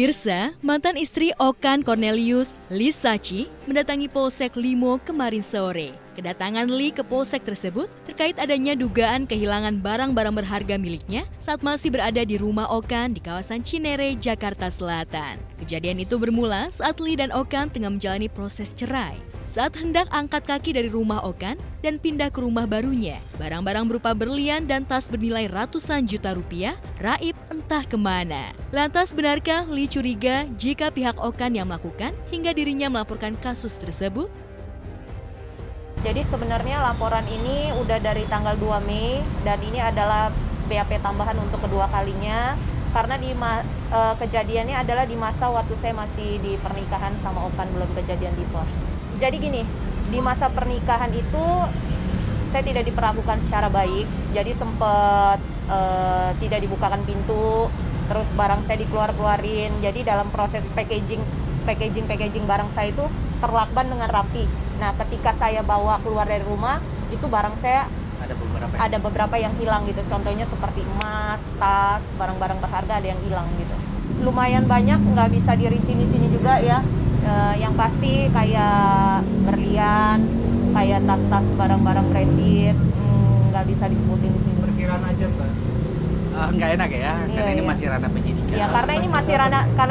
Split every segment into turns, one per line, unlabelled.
Pemirsa, mantan istri Okan Cornelius, Lee Sachi, mendatangi Polsek Limo kemarin sore. Kedatangan Lee ke polsek tersebut terkait adanya dugaan kehilangan barang-barang berharga miliknya saat masih berada di rumah Okan di kawasan Cinere, Jakarta Selatan. Kejadian itu bermula saat Lee dan Okan tengah menjalani proses cerai. Saat hendak angkat kaki dari rumah Okan dan pindah ke rumah barunya, barang-barang berupa berlian dan tas bernilai ratusan juta rupiah raib entah kemana. Lantas benarkah Lee curiga jika pihak Okan yang melakukan hingga dirinya melaporkan kasus tersebut?
Jadi sebenarnya laporan ini udah dari tanggal 2 Mei dan ini adalah BAP tambahan untuk kedua kalinya karena kejadiannya adalah di masa waktu saya masih di pernikahan sama Okan, belum kejadian divorce. Jadi gini, di masa pernikahan itu saya tidak diperlakukan secara baik, jadi sempat tidak dibukakan pintu, terus barang saya dikeluarin. Jadi dalam proses packaging barang saya itu terlakban dengan rapi. Nah, ketika saya bawa keluar dari rumah, itu barang saya ada beberapa yang hilang gitu. Contohnya seperti emas, tas, barang-barang berharga ada yang hilang gitu. Lumayan banyak, nggak bisa dirinci di sini juga ya. Yang pasti kayak berlian, kayak tas-tas barang-barang branded, nggak bisa disebutin di sini.
Perkiraan aja, Mbak. Nggak enak ya, karena ini masih ranah penyidikan.
Iya, karena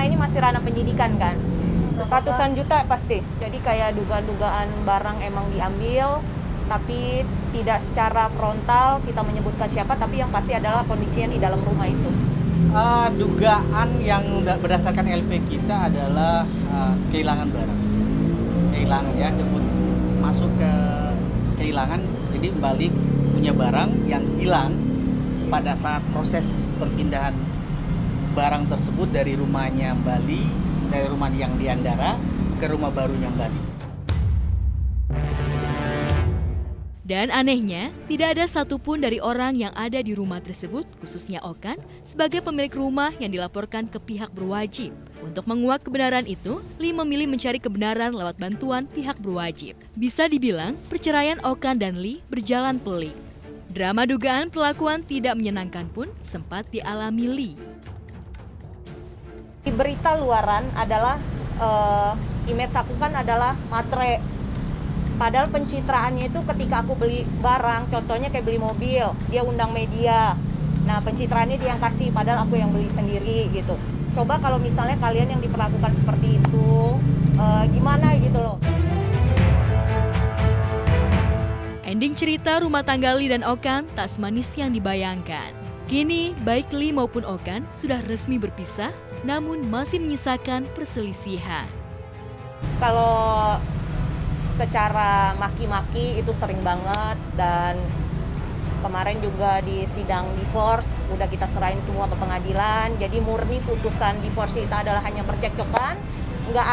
ini masih ranah penyidikan kan. Ratusan juta pasti. Jadi kayak dugaan-dugaan barang emang diambil, tapi tidak secara frontal kita menyebutkan siapa, tapi yang pasti adalah kondisinya di dalam rumah itu.
Dugaan yang berdasarkan LP kita adalah kehilangan barang. Kehilangan ya, masuk ke kehilangan, jadi balik punya barang yang hilang pada saat proses perpindahan barang tersebut dari rumahnya Bali, dari rumah yang di Andara ke rumah barunya Bali.
Dan anehnya, tidak ada satupun dari orang yang ada di rumah tersebut, khususnya Okan, sebagai pemilik rumah yang dilaporkan ke pihak berwajib. Untuk menguak kebenaran itu, Lee memilih mencari kebenaran lewat bantuan pihak berwajib. Bisa dibilang, perceraian Okan dan Lee berjalan pelik. Drama dugaan perlakuan tidak menyenangkan pun sempat dialami Lee.
Di berita luaran adalah image aku kan adalah matre. Padahal pencitraannya itu ketika aku beli barang, contohnya kayak beli mobil, dia undang media. Nah, pencitraannya dia yang kasih, padahal aku yang beli sendiri gitu. Coba kalau misalnya kalian yang diperlakukan seperti itu, gimana gitu loh.
Ending cerita rumah tangga Lee dan Okan tak semanis yang dibayangkan. Kini, baik Lee maupun Okan sudah resmi berpisah, namun masih menyisakan perselisihan.
Kalau secara maki-maki itu sering banget, dan kemarin juga di sidang divorce udah kita serahin semua ke pengadilan. Jadi murni putusan divorce itu adalah hanya percekcokan, nggak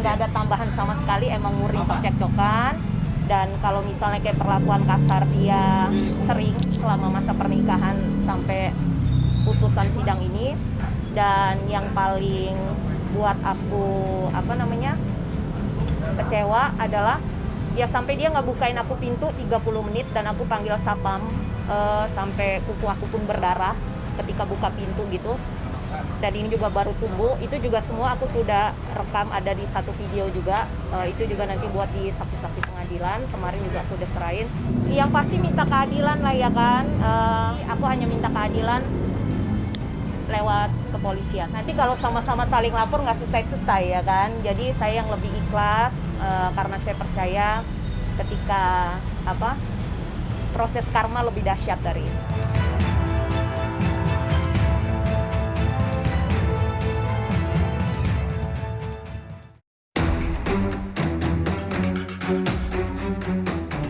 ada tambahan sama sekali, emang murni percekcokan. Dan kalau misalnya kayak perlakuan kasar dia sering selama masa pernikahan sampai putusan sidang ini. Dan yang paling buat aku kecewa adalah ya sampai dia nggak bukain aku pintu 30 menit dan aku panggil sapam sampai kuku aku pun berdarah ketika buka pintu gitu. Dan ini juga baru tumbuh, itu juga semua aku sudah rekam, ada di satu video juga, itu juga nanti buat di saksi-saksi pengadilan, kemarin juga aku udah serahin. Yang pasti minta keadilan lah ya kan, aku hanya minta keadilan lewat kepolisian. Nanti kalau sama-sama saling lapor nggak selesai-selesai ya kan, jadi saya yang lebih ikhlas karena saya percaya ketika proses karma lebih dahsyat dari ini.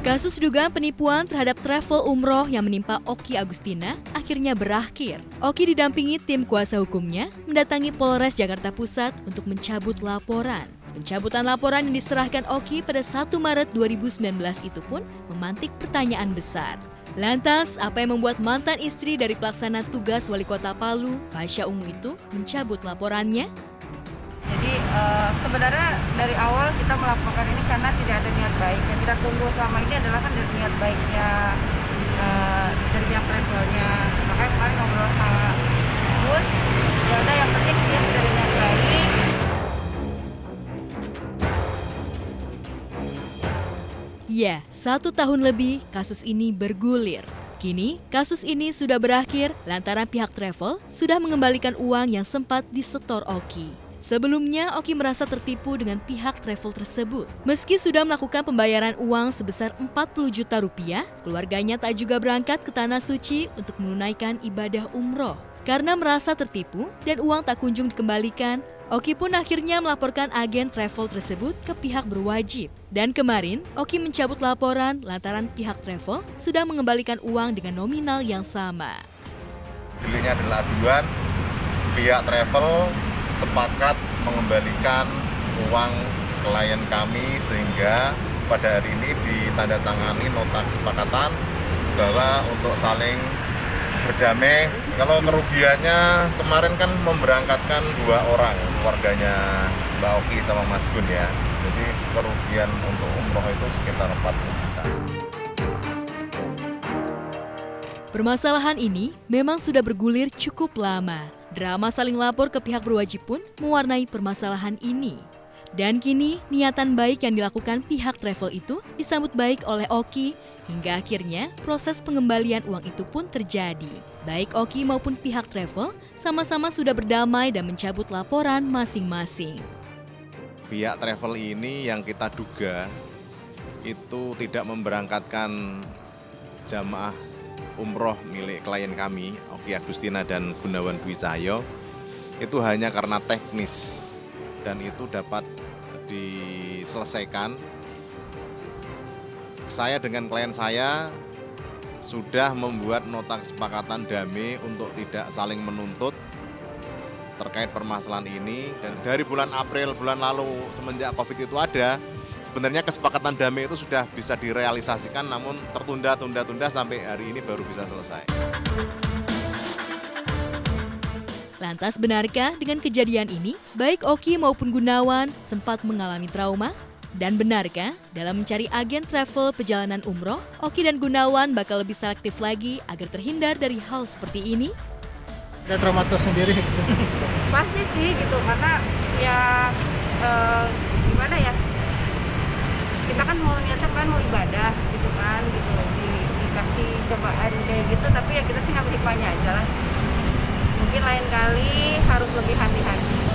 Kasus dugaan penipuan terhadap travel umroh yang menimpa Oki Agustina akhirnya berakhir. Oki didampingi tim kuasa hukumnya mendatangi Polres Jakarta Pusat untuk mencabut laporan. Pencabutan laporan yang diserahkan Oki pada 1 Maret 2019 itu pun memantik pertanyaan besar. Lantas, apa yang membuat mantan istri dari pelaksana tugas Wali Kota Palu, Pasha Ungu itu mencabut laporannya?
Jadi sebenarnya dari awal kita melaporkan ini karena tidak ada niat baik. Yang kita tunggu selama ini adalah kan dari niat baiknya dari pihak travelnya. Makanya kemarin ngobrol sama bagus, ya udah yang penting dia sudah dengan baik.
Ya, 1 tahun lebih kasus ini bergulir. Kini, kasus ini sudah berakhir lantaran pihak travel sudah mengembalikan uang yang sempat disetor Oki. Sebelumnya, Oki merasa tertipu dengan pihak travel tersebut. Meski sudah melakukan pembayaran uang sebesar 40 juta rupiah, keluarganya tak juga berangkat ke Tanah Suci untuk menunaikan ibadah umroh. Karena merasa tertipu dan uang tak kunjung dikembalikan, Oki pun akhirnya melaporkan agen travel tersebut ke pihak berwajib. Dan kemarin, Oki mencabut laporan lantaran pihak travel sudah mengembalikan uang dengan nominal yang sama.
Dealnya adalah aduan, pihak travel sepakat mengembalikan uang klien kami sehingga pada hari ini ditandatangani nota kesepakatan bahwa untuk saling berdamai. Kalau kerugiannya kemarin kan memberangkatkan 2 orang, keluarganya Mbak Oki sama Mas Gun ya. Jadi kerugian untuk umroh itu sekitar 40 juta.
Permasalahan ini memang sudah bergulir cukup lama. Drama saling lapor ke pihak berwajib pun mewarnai permasalahan ini. Dan kini, niatan baik yang dilakukan pihak travel itu disambut baik oleh Oki, hingga akhirnya proses pengembalian uang itu pun terjadi. Baik Oki maupun pihak travel sama-sama sudah berdamai dan mencabut laporan masing-masing.
Pihak travel ini yang kita duga itu tidak memberangkatkan jamaah umroh milik klien kami, Oki Agustina dan Gunawan Dwi Cahyo, itu hanya karena teknis dan itu dapat diselesaikan. Saya dengan klien saya sudah membuat nota kesepakatan damai untuk tidak saling menuntut terkait permasalahan ini. Dan dari bulan April, bulan lalu semenjak COVID itu ada, sebenarnya kesepakatan damai itu sudah bisa direalisasikan namun tertunda sampai hari ini baru bisa selesai.
Lantas benarkah dengan kejadian ini, baik Oki maupun Gunawan sempat mengalami trauma? Dan benarkah dalam mencari agen travel perjalanan umroh, Oki dan Gunawan bakal lebih selektif lagi agar terhindar dari hal seperti ini?
Ada trauma sendiri gitu.
Pasti sih gitu, karena ya gimana ya, kita kan mau niatnya kan mau ibadah gitu kan, gitu dikasih cobaan kayak gitu, tapi ya kita sih ngambil hikmahnya aja lah. Mungkin lain kali harus lebih hati-hati.